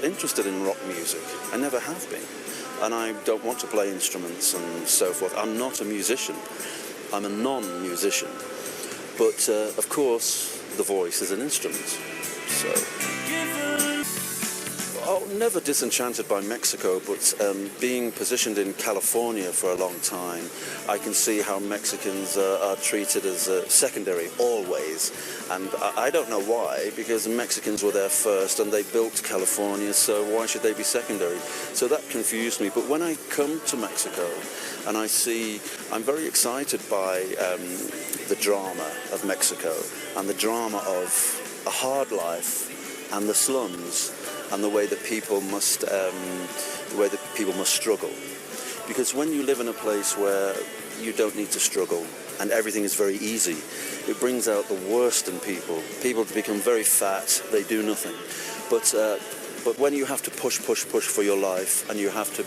interested in rock music. I never have been. And I don't want to play instruments and so forth. I'm not a musician. I'm a non-musician. But, of course, the voice is an instrument. So... Oh, never disenchanted by Mexico, but being positioned in California for a long time, I can see how Mexicans are treated as secondary, always. And I don't know why, because the Mexicans were there first and they built California, so why should they be secondary? So that confused me. But when I come to Mexico and I see, I'm very excited by the drama of Mexico and the drama of a hard life and the slums, and the way that people must struggle. Because when you live in a place where you don't need to struggle and everything is very easy, it brings out the worst in people. People become very fat, they do nothing. But when you have to push for your life, and you have to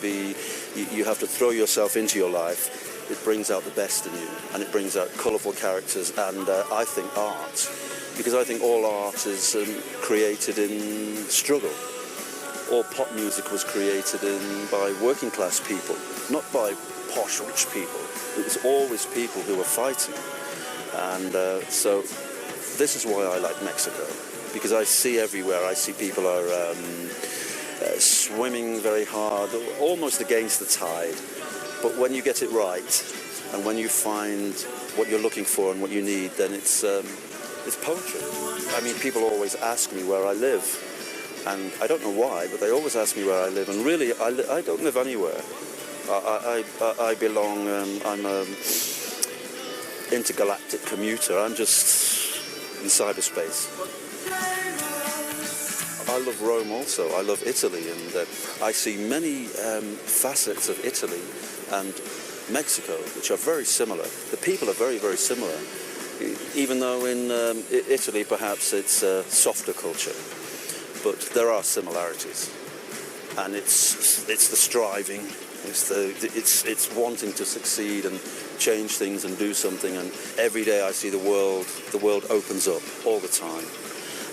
throw yourself into your life, it brings out the best in you, and it brings out colourful characters, and I think art. Because I think all art is created in struggle. All pop music was created by working class people, not by posh rich people. It was always people who were fighting. And so this is why I like Mexico, because I see everywhere, I see people are swimming very hard, almost against the tide. But when you get it right, and when you find what you're looking for and what you need, then it's poetry. I mean, people always ask me where I live. And I don't know why, but they always ask me where I live. And really, I don't live anywhere. I belong, I'm an intergalactic commuter. I'm just in cyberspace. I love Rome also. I love Italy. And I see many facets of Italy and Mexico, which are very similar. The people are very, very similar. Even though in Italy, perhaps it's a softer culture. But there are similarities, and it's the striving, it's wanting to succeed and change things and do something. And every day I see the world opens up all the time.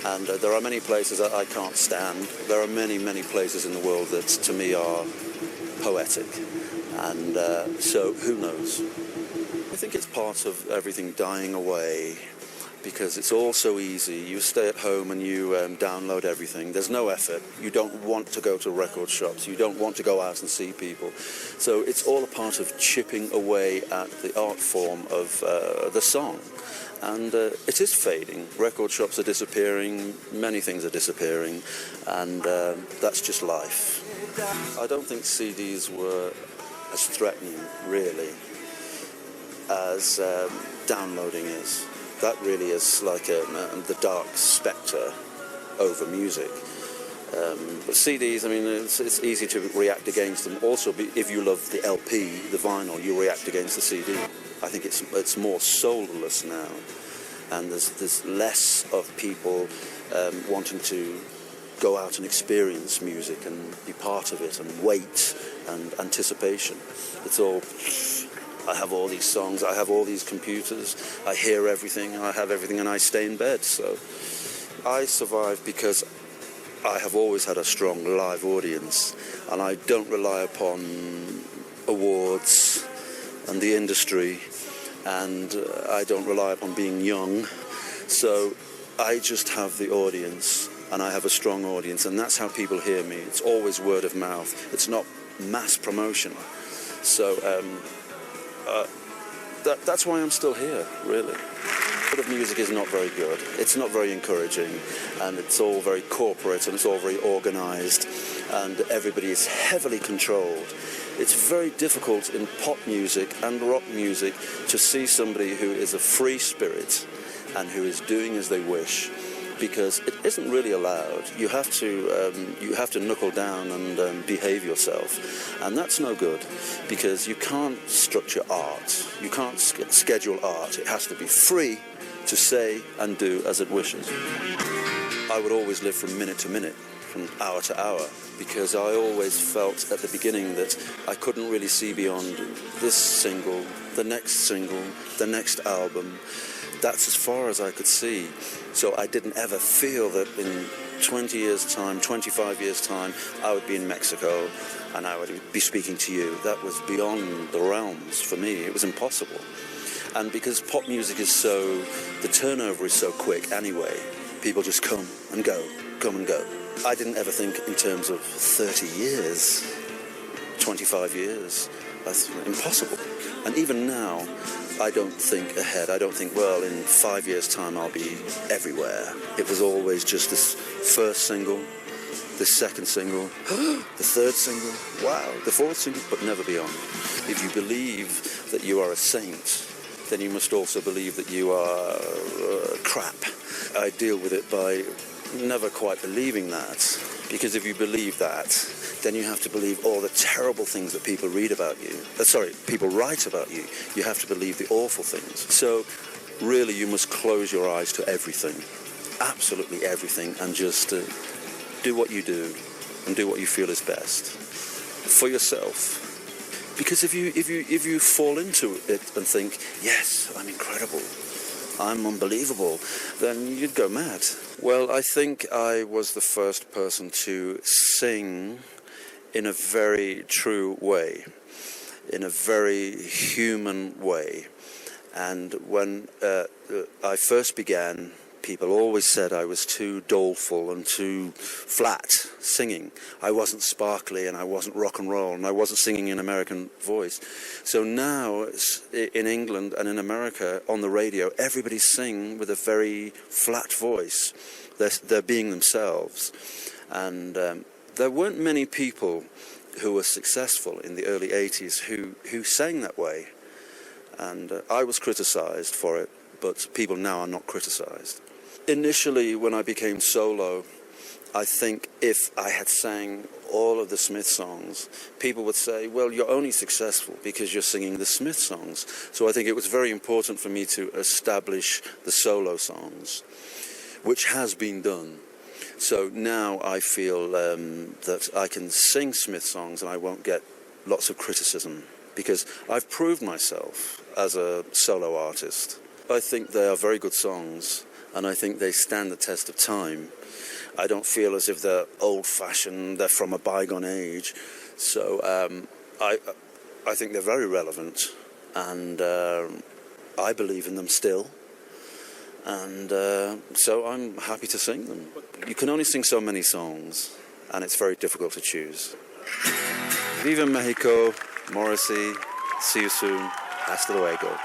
And there are many places that I can't stand. There are many, many places in the world that to me are poetic. And so who knows? I think it's part of everything dying away. Because it's all so easy. You stay at home and you download everything. There's no effort. You don't want to go to record shops. You don't want to go out and see people. So it's all a part of chipping away at the art form of the song. And it is fading. Record shops are disappearing. Many things are disappearing. And that's just life. I don't think CDs were as threatening, really, as downloading is. That really is like the dark spectre over music. But CDs, I mean, it's easy to react against them. Also, if you love the LP, the vinyl, you react against the CD. I think it's more soulless now, and there's less of people wanting to go out and experience music and be part of it and wait and anticipation. It's all... I have all these songs, I have all these computers, I hear everything, I have everything, and I stay in bed. So I survive because I have always had a strong live audience, and I don't rely upon awards and the industry, and I don't rely upon being young. So I just have the audience, and I have a strong audience, and that's how people hear me. It's always word of mouth. It's not mass promotion. So that's why I'm still here, really. The music is not very good. It's not very encouraging, and it's all very corporate, and it's all very organized, and everybody is heavily controlled. It's very difficult in pop music and rock music to see somebody who is a free spirit and who is doing as they wish, because it isn't really allowed. You have to knuckle down and behave yourself, and that's no good, because you can't structure art. You can't schedule art. It has to be free to say and do as it wishes. I would always live from minute to minute, from hour to hour, because I always felt at the beginning that I couldn't really see beyond this single, the next album. That's as far as I could see. So I didn't ever feel that in 20 years' time, 25 years' time, I would be in Mexico and I would be speaking to you. That was beyond the realms for me. It was impossible. And because pop music is the turnover is so quick anyway, people just come and go. I didn't ever think in terms of 30 years, 25 years. That's impossible. And even now, I don't think ahead. I don't think, well, in 5 years' time I'll be everywhere. It was always just this first single, the second single, the third single, wow, the fourth single, but never beyond. If you believe that you are a saint, then you must also believe that you are crap. I deal with it by never quite believing that, because if you believe that, then you have to believe all the terrible things that people read about you. People write about you. You have to believe the awful things. So really you must close your eyes to everything, absolutely everything, and just do what you do and do what you feel is best for yourself. Because if you fall into it and think, yes, I'm incredible, I'm unbelievable, then you'd go mad. Well, I think I was the first person to sing in a very true way, in a very human way. And when I first began, people always said I was too doleful and too flat singing. I wasn't sparkly and I wasn't rock and roll and I wasn't singing in American voice. So now in England and in America on the radio, everybody sing with a very flat voice. They're being themselves. And there weren't many people who were successful in the early 80s who sang that way. And I was criticized for it, but people now are not criticized. Initially, when I became solo, I think if I had sang all of the Smith songs, people would say, well, you're only successful because you're singing the Smith songs. So I think it was very important for me to establish the solo songs, which has been done. So now I feel that I can sing Smith songs and I won't get lots of criticism because I've proved myself as a solo artist. I think they are very good songs and I think they stand the test of time. I don't feel as if they're old-fashioned, they're from a bygone age. So I think they're very relevant and I believe in them still. And so I'm happy to sing them. You can only sing so many songs, and it's very difficult to choose. Viva Mexico, Morrissey, see you soon, hasta luego.